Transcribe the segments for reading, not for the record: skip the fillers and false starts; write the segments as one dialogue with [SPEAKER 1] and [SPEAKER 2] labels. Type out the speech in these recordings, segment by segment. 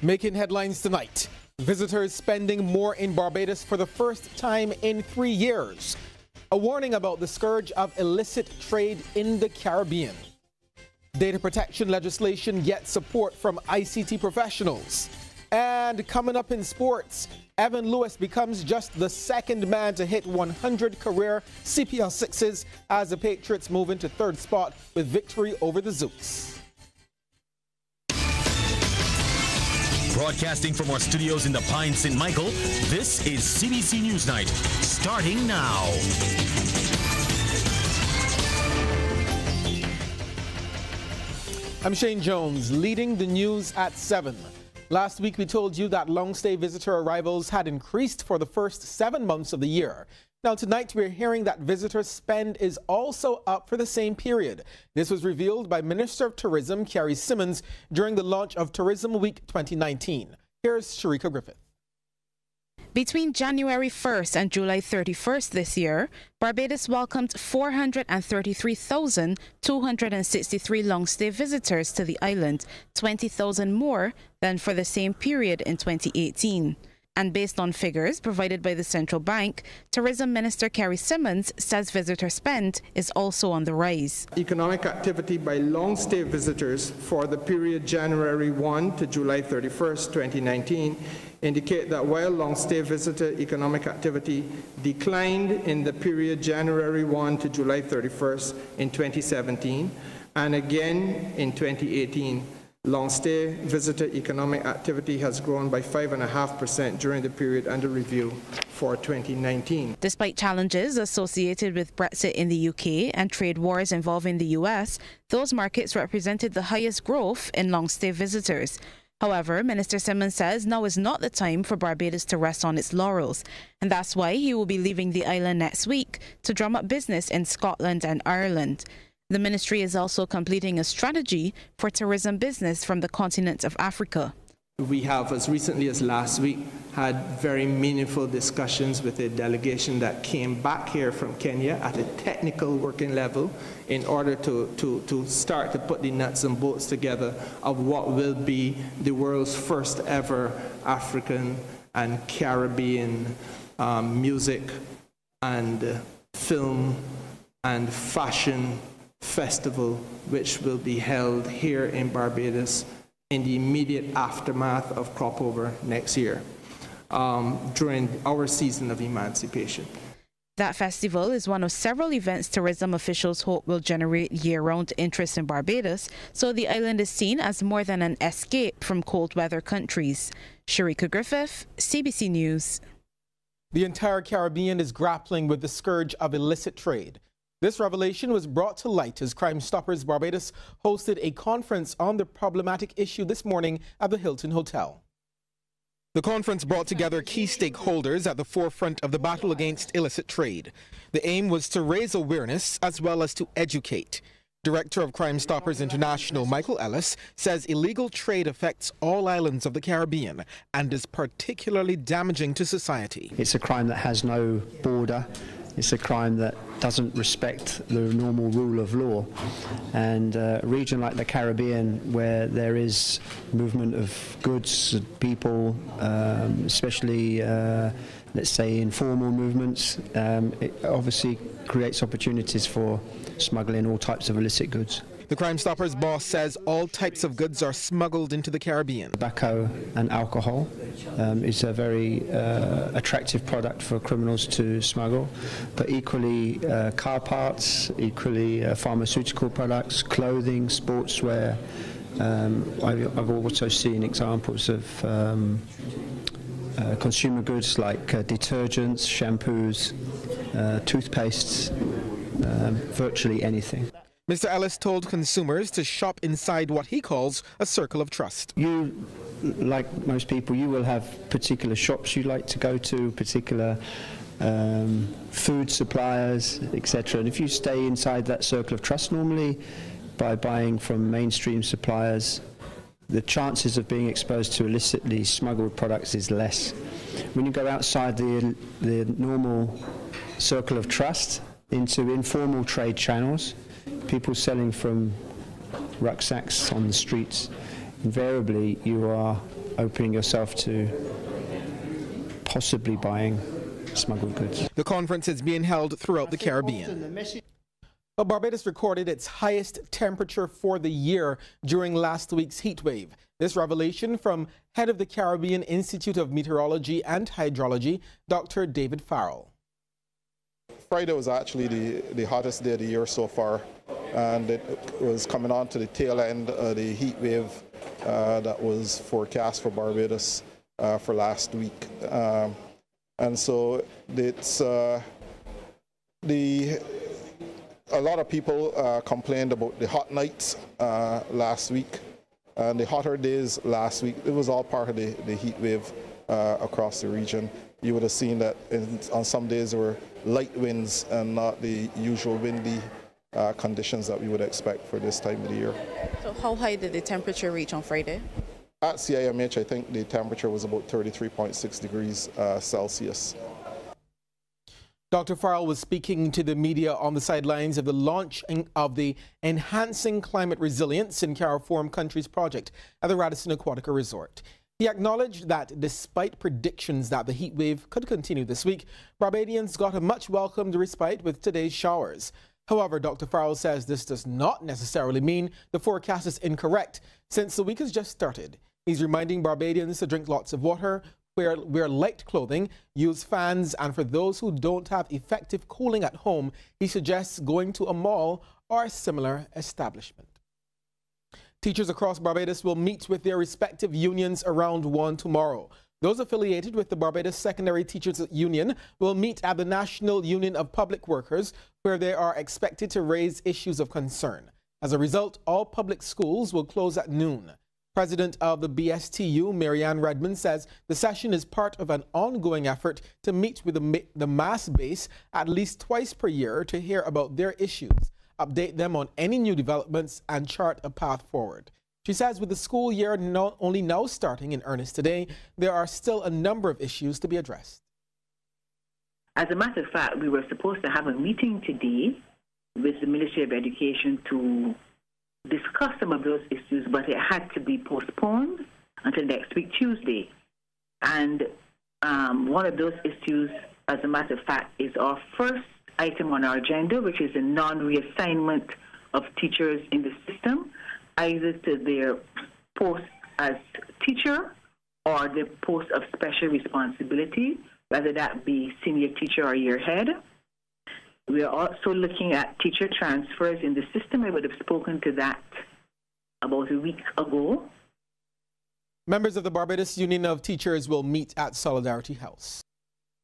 [SPEAKER 1] Making headlines tonight. Visitors spending more in Barbados for the first time in 3 years. A warning about the scourge of illicit trade in the Caribbean. Data protection legislation gets support from ICT professionals. And coming up in sports, Evan Lewis becomes just the second man to hit 100 career CPL sixes as the Patriots move into third spot with victory over the Zooks.
[SPEAKER 2] Broadcasting from our studios in the Pine St. Michael, this is CBC Newsnight, starting now.
[SPEAKER 1] I'm Shane Jones, leading the news at 7. Last week we told you that long-stay visitor arrivals had increased for the first 7 months of the year. Now tonight we're hearing that visitor spend is also up for the same period. This was revealed by Minister of Tourism Carrie Simmons during the launch of Tourism Week 2019. Here's Sharika Griffith.
[SPEAKER 3] Between January 1st and July 31st this year, Barbados welcomed 433,263 long-stay visitors to the island, 20,000 more than for the same period in 2018. And based on figures provided by the Central Bank, Tourism Minister Carrie Simmons says visitor spend is also on the rise.
[SPEAKER 4] Economic activity by long-stay visitors for the period January 1 to July 31st, 2019 indicate that while long-stay visitor economic activity declined in the period January 1 to July 31st in 2017 and again in 2018, long-stay visitor economic activity has grown by 5.5% during the period under review for 2019.
[SPEAKER 3] Despite challenges associated with Brexit in the UK and trade wars involving the US, those markets represented the highest growth in long-stay visitors. However, Minister Simmons says now is not the time for Barbados to rest on its laurels, and that's why he will be leaving the island next week to drum up business in Scotland and Ireland. The ministry is also completing a strategy for tourism business from the continent of Africa.
[SPEAKER 4] We have, as recently as last week, had very meaningful discussions with a delegation that came back here from Kenya at a technical working level in order to start to put the nuts and bolts together of what will be the world's first ever African and Caribbean music and film and fashion festival, which will be held here in Barbados in the immediate aftermath of crop over next year, during our season of emancipation.
[SPEAKER 3] That festival is one of several events tourism officials hope will generate year-round interest in Barbados, so the island is seen as more than an escape from cold weather countries. Sharika Griffith, CBC News.
[SPEAKER 1] The entire Caribbean is grappling with the scourge of illicit trade. This revelation was brought to light as Crime Stoppers Barbados hosted a conference on the problematic issue this morning at the Hilton Hotel. The conference brought together key stakeholders at the forefront of the battle against illicit trade. The aim was to raise awareness as well as to educate. Director of Crime Stoppers International, Michael Ellis, says illegal trade affects all islands of the Caribbean and is particularly damaging to society.
[SPEAKER 5] It's a crime that has no border. It's a crime that doesn't respect the normal rule of law. And a region like the Caribbean, where there is movement of goods, people, especially, let's say, informal movements, it obviously creates opportunities for smuggling all types of illicit goods.
[SPEAKER 1] The Crime Stoppers boss says all types of goods are smuggled into the Caribbean.
[SPEAKER 5] Tobacco and alcohol is a very attractive product for criminals to smuggle, but equally car parts, equally pharmaceutical products, clothing, sportswear. I've also seen examples of consumer goods like detergents, shampoos, toothpastes, virtually anything.
[SPEAKER 1] Mr. Ellis told consumers to shop inside what he calls a circle of trust.
[SPEAKER 5] You, like most people, you will have particular shops you like to go to, particular food suppliers, etc. And if you stay inside that circle of trust, normally by buying from mainstream suppliers, the chances of being exposed to illicitly smuggled products is less. When you go outside the normal circle of trust into informal trade channels, people selling from rucksacks on the streets, invariably you are opening yourself to possibly buying smuggled goods.
[SPEAKER 1] The conference is being held throughout the Caribbean. Well, Barbados recorded its highest temperature for the year during last week's heat wave. This revelation from head of the Caribbean Institute of Meteorology and Hydrology, Dr. David Farrell.
[SPEAKER 6] Friday was actually the hottest day of the year so far, and it was coming on to the tail end of the heat wave that was forecast for Barbados for last week. And so it's a lot of people complained about the hot nights last week and the hotter days last week. It was all part of the heat wave across the region. You would have seen that on some days there were light winds and not the usual windy conditions that we would expect for this time of the year.
[SPEAKER 3] So how high did the temperature reach on Friday?
[SPEAKER 6] At CIMH, I think the temperature was about 33.6 degrees Celsius.
[SPEAKER 1] Dr. Farrell was speaking to the media on the sidelines of the launch of the Enhancing Climate Resilience in CARIFORUM Countries project at the Radisson Aquatica Resort. He acknowledged that despite predictions that the heat wave could continue this week, Barbadians got a much welcomed respite with today's showers. However, Dr. Farrell says this does not necessarily mean the forecast is incorrect, since the week has just started. He's reminding Barbadians to drink lots of water, wear light clothing, use fans, and for those who don't have effective cooling at home, he suggests going to a mall or a similar establishment. Teachers across Barbados will meet with their respective unions around 1 tomorrow. Those affiliated with the Barbados Secondary Teachers Union will meet at the National Union of Public Workers, where they are expected to raise issues of concern. As a result, all public schools will close at noon. President of the BSTU, Marianne Redmond, says the session is part of an ongoing effort to meet with the mass base at least twice per year to hear about their issues, update them on any new developments, and chart a path forward. She says with the school year only now starting in earnest today, there are still a number of issues to be addressed.
[SPEAKER 7] As a matter of fact, we were supposed to have a meeting today with the Ministry of Education to discuss some of those issues, but it had to be postponed until next week, Tuesday. And one of those issues, as a matter of fact, is our first item on our agenda, which is a non-reassignment of teachers in the system, either to their post as teacher or the post of special responsibility, whether that be senior teacher or year head. We are also looking at teacher transfers in the system. I would have spoken to that about a week ago.
[SPEAKER 1] Members of the Barbados Union of Teachers will meet at Solidarity House.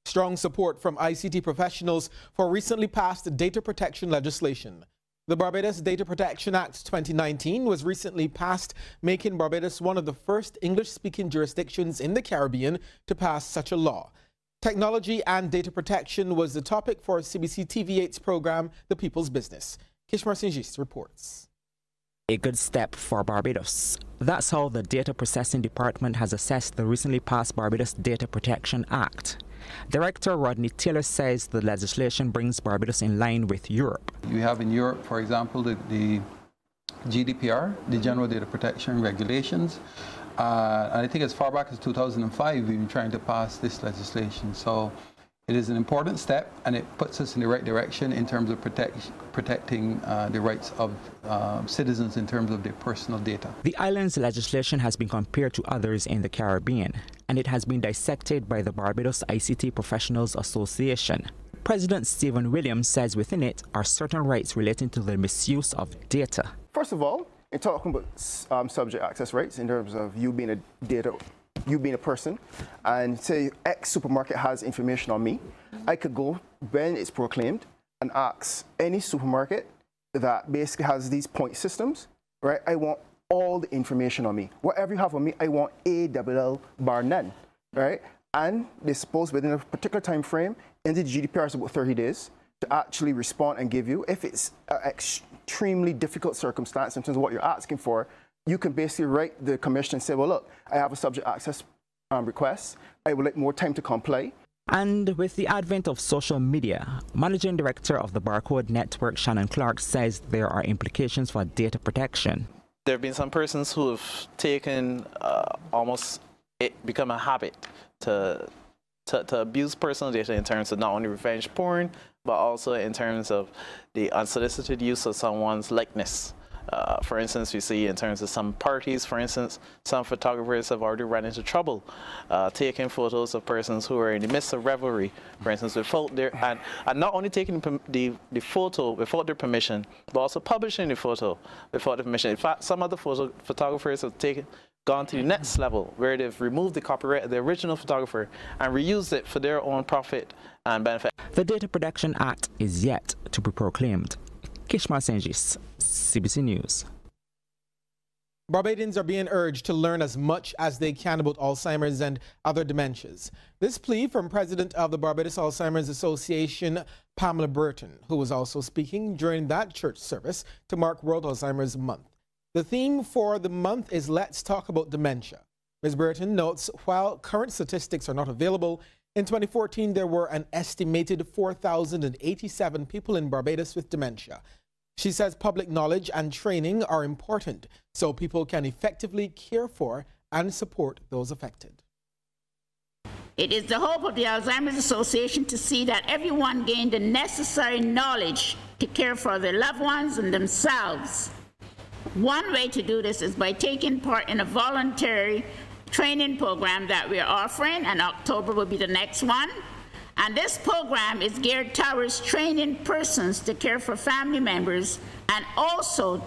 [SPEAKER 1] Strong support from ICT professionals for recently passed data protection legislation. The Barbados Data Protection Act 2019 was recently passed, making Barbados one of the first English-speaking jurisdictions in the Caribbean to pass such a law. Technology and data protection was the topic for CBC TV8's program, The People's Business. Kishmar Singis reports.
[SPEAKER 8] A good step for Barbados. That's how the Data Processing Department has assessed the recently passed Barbados Data Protection Act. Director Rodney Taylor says the legislation brings Barbados in line with Europe.
[SPEAKER 9] You have in Europe, for example, the GDPR, the General Data Protection Regulations. And I think as far back as 2005, we've been trying to pass this legislation. So it is an important step, and it puts us in the right direction in terms of protecting the rights of citizens in terms of their personal data.
[SPEAKER 8] The island's legislation has been compared to others in the Caribbean, and it has been dissected by the Barbados ICT Professionals Association. President Stephen Williams says within it are certain rights relating to the misuse of data.
[SPEAKER 10] First of all, in talking about subject access rights in terms of you being a person, and say X supermarket has information on me, I could go when it's proclaimed and ask any supermarket that basically has these point systems, right? I want all the information on me. Whatever you have on me, I want ALL bar none, right? And they're supposed within a particular time frame, in the GDPR is about 30 days, to actually respond and give you. If it's an extremely difficult circumstance in terms of what you're asking for, you can basically write the commission and say, well, look, I have a subject access request. I would like more time to comply.
[SPEAKER 8] And with the advent of social media, Managing Director of the Barcode Network, Shannon Clark, says there are implications for data protection.
[SPEAKER 11] There have been some persons who have taken almost it become a habit to abuse personal data in terms of not only revenge porn, but also in terms of the unsolicited use of someone's likeness. For instance, we see in terms of some parties, for instance, some photographers have already run into trouble taking photos of persons who are in the midst of revelry, for instance, without their, and not only taking the photo without their permission, but also publishing the photo without their permission. In fact, some of the photographers have gone to the next level, where they've removed the copyright of the original photographer and reused it for their own profit and benefit.
[SPEAKER 8] The Data Protection Act is yet to be proclaimed. Kishma Senjis, CBC News.
[SPEAKER 1] Barbadians are being urged to learn as much as they can about Alzheimer's and other dementias. This plea from President of the Barbados Alzheimer's Association, Pamela Burton, who was also speaking during that church service to mark World Alzheimer's Month. The theme for the month is Let's Talk About Dementia. Ms. Burton notes while current statistics are not available, in 2014 there were an estimated 4,087 people in Barbados with dementia. She says public knowledge and training are important so people can effectively care for and support those affected.
[SPEAKER 12] It is the hope of the Alzheimer's Association to see that everyone gain the necessary knowledge to care for their loved ones and themselves. One way to do this is by taking part in a voluntary training program that we're offering, and October will be the next one. And this program is geared towards training persons to care for family members and also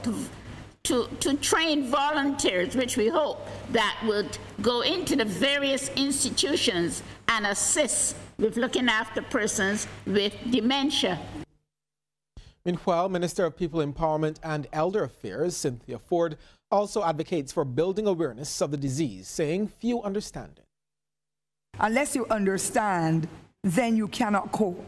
[SPEAKER 12] to train volunteers, which we hope that would go into the various institutions and assist with looking after persons with dementia.
[SPEAKER 1] Meanwhile, Minister of People Empowerment and Elder Affairs, Cynthia Ford, also advocates for building awareness of the disease, saying few understand it.
[SPEAKER 13] Unless you understand, then you cannot cope.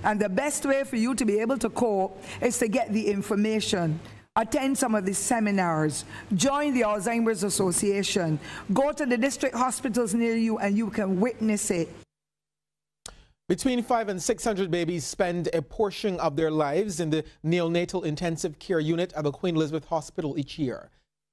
[SPEAKER 13] And the best way for you to be able to cope is to get the information, attend some of the seminars, join the Alzheimer's Association, go to the district hospitals near you, and you can witness it.
[SPEAKER 1] Between 500 and 600 babies spend a portion of their lives in the neonatal intensive care unit at the Queen Elizabeth Hospital each year.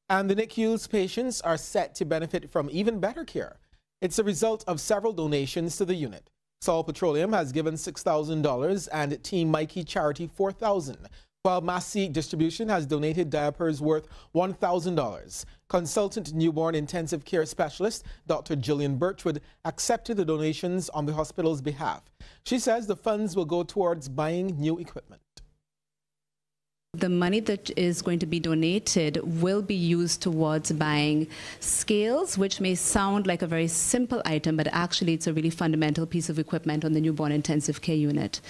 [SPEAKER 1] And the NICU's patients are set to benefit from even better care. It's a result of several donations to the unit. Sol Petroleum has given $6,000 and Team Mikey Charity $4,000, while Massey Distribution has donated diapers worth $1,000. Consultant newborn intensive care specialist Dr. Gillian Birchwood accepted the donations on the hospital's behalf. She says the funds will go towards buying new equipment.
[SPEAKER 14] The money that is going to be donated will be used towards buying scales, which may sound like a very simple item, but actually it's a really fundamental piece of equipment on the newborn intensive care unit.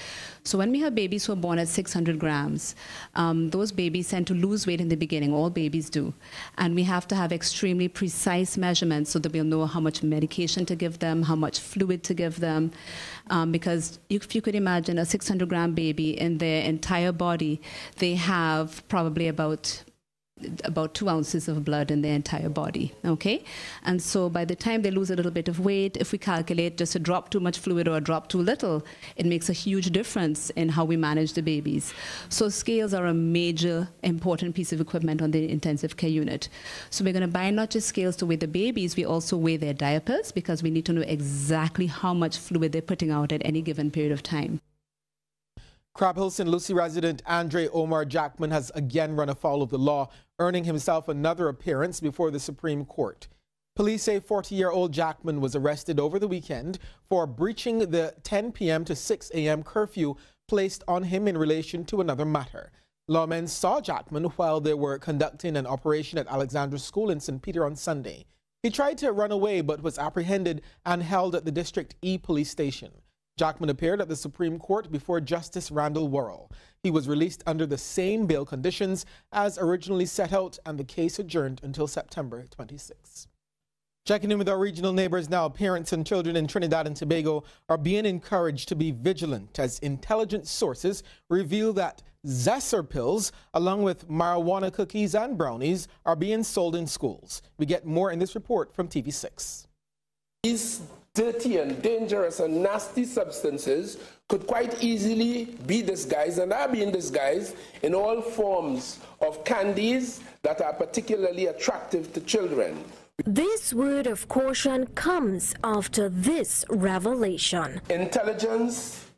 [SPEAKER 14] So when we have babies who are born at 600 grams, those babies tend to lose weight in the beginning. All babies do. And we have to have extremely precise measurements so that we'll know how much medication to give them, how much fluid to give them. Because if you could imagine a 600-gram baby in their entire body, they have probably about 2 ounces of blood in their entire body, okay? And so by the time they lose a little bit of weight, if we calculate just a drop too much fluid or a drop too little, it makes a huge difference in how we manage the babies. So scales are a major important piece of equipment on the intensive care unit. So we're going to buy not just scales to weigh the babies, we also weigh their diapers because we need to know exactly how much fluid they're putting out at any given period of time.
[SPEAKER 1] Crab Hill St. Lucie resident Andre Omar Jackman has again run afoul of the law, earning himself another appearance before the Supreme Court. Police say 40-year-old Jackman was arrested over the weekend for breaching the 10 p.m. to 6 a.m. curfew placed on him in relation to another matter. Lawmen saw Jackman while they were conducting an operation at Alexandra School in St. Peter on Sunday. He tried to run away but was apprehended and held at the District E police station. Jackman appeared at the Supreme Court before Justice Randall Worrell. He was released under the same bail conditions as originally set out, and the case adjourned until September 26. Checking in with our regional neighbors now, parents and children in Trinidad and Tobago are being encouraged to be vigilant as intelligence sources reveal that Zesser pills, along with marijuana cookies and brownies, are being sold in schools. We get more in this report from TV6.
[SPEAKER 15] These dirty and dangerous and nasty substances could quite easily be disguised and are being disguised in all forms of candies that are particularly attractive to children.
[SPEAKER 16] This word of caution comes after this revelation.
[SPEAKER 15] Intelligence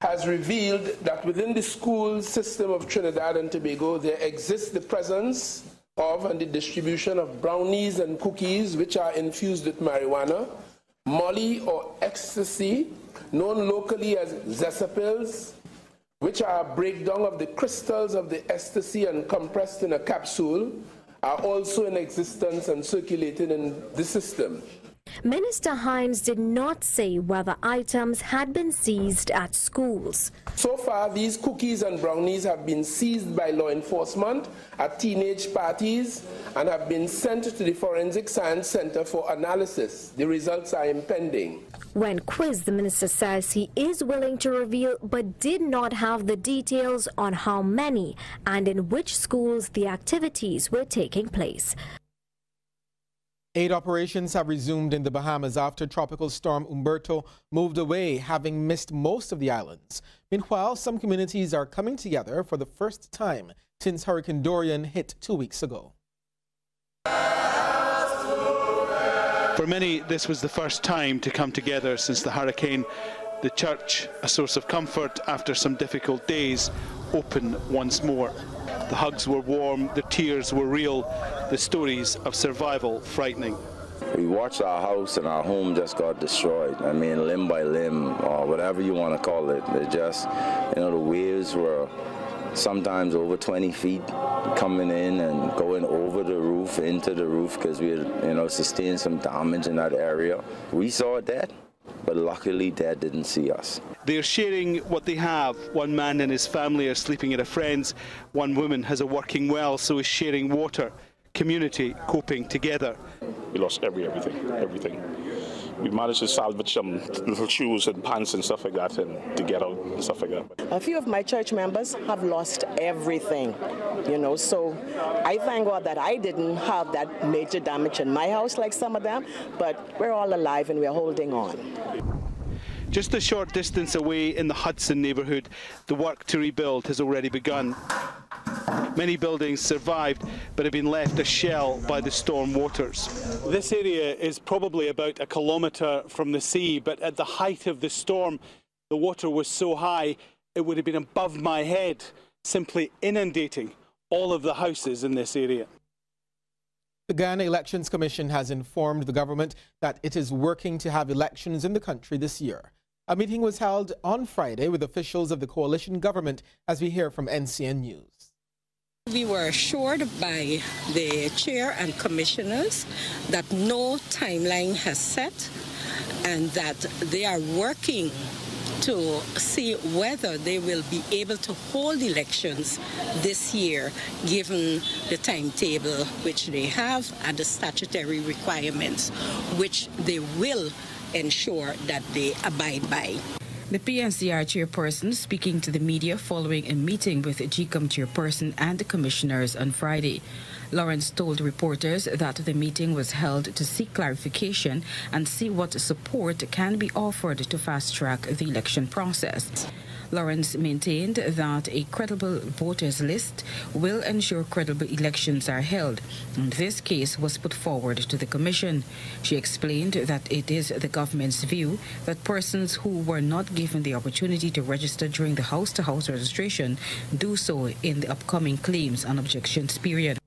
[SPEAKER 15] has revealed that within the school system of Trinidad and Tobago, there exists the presence of and the distribution of brownies and cookies which are infused with marijuana, molly or ecstasy, known locally as zesapils, which are a breakdown of the crystals of the ecstasy and compressed in a capsule, are also in existence and circulating in the system.
[SPEAKER 16] Minister Hines did not say whether items had been seized at schools.
[SPEAKER 15] So far, these cookies and brownies have been seized by law enforcement at teenage parties and have been sent to the Forensic Science Center for analysis. The results are impending.
[SPEAKER 16] When quizzed, the minister says he is willing to reveal but did not have the details on how many and in which schools the activities were taking place.
[SPEAKER 1] Aid operations have resumed in the Bahamas after Tropical Storm Umberto moved away, having missed most of the islands. Meanwhile, some communities are coming together for the first time since Hurricane Dorian hit 2 weeks ago.
[SPEAKER 17] For many, this was the first time to come together since the hurricane. The church, a source of comfort after some difficult days, open once more. The hugs were warm, the tears were real, the stories of survival frightening.
[SPEAKER 18] We watched our house and our home just got destroyed. I mean, limb by limb, or whatever you want to call it. It just, the waves were sometimes over 20 feet coming in and going over the roof, into the roof, because we had, sustained some damage in that area. We saw that, but luckily Dad didn't see us.
[SPEAKER 17] They're sharing what they have. One man and his family are sleeping at a friend's. One woman has a working well, so is sharing water. Community coping together.
[SPEAKER 19] We lost everything. We managed to salvage some little shoes and pants and stuff like that, and to get out and stuff like that.
[SPEAKER 20] A few of my church members have lost everything, so I thank God that I didn't have that major damage in my house like some of them, but we're all alive and we're holding on.
[SPEAKER 17] Just a short distance away in the Hudson neighbourhood, the work to rebuild has already begun. Many buildings survived, but have been left a shell by the storm waters. This area is probably about 1 kilometre from the sea, but at the height of the storm, the water was so high it would have been above my head, simply inundating all of the houses in this area.
[SPEAKER 1] The Ghana Elections Commission has informed the government that it is working to have elections in the country this year. A meeting was held on Friday with officials of the coalition government, as we hear from NCN News.
[SPEAKER 21] We were assured by the chair and commissioners that no timeline has set and that they are working to see whether they will be able to hold elections this year, given the timetable which they have and the statutory requirements, which they will ensure that they abide by.
[SPEAKER 22] The PNCR chairperson speaking to the media following a meeting with GCOM chairperson and the commissioners on Friday. Lawrence told reporters that the meeting was held to seek clarification and see what support can be offered to fast-track the election process. Lawrence maintained that a credible voters list will ensure credible elections are held, and this case was put forward to the commission. She explained that it is the government's view that persons who were not given the opportunity to register during the house-to-house registration do so in the upcoming claims and objections period.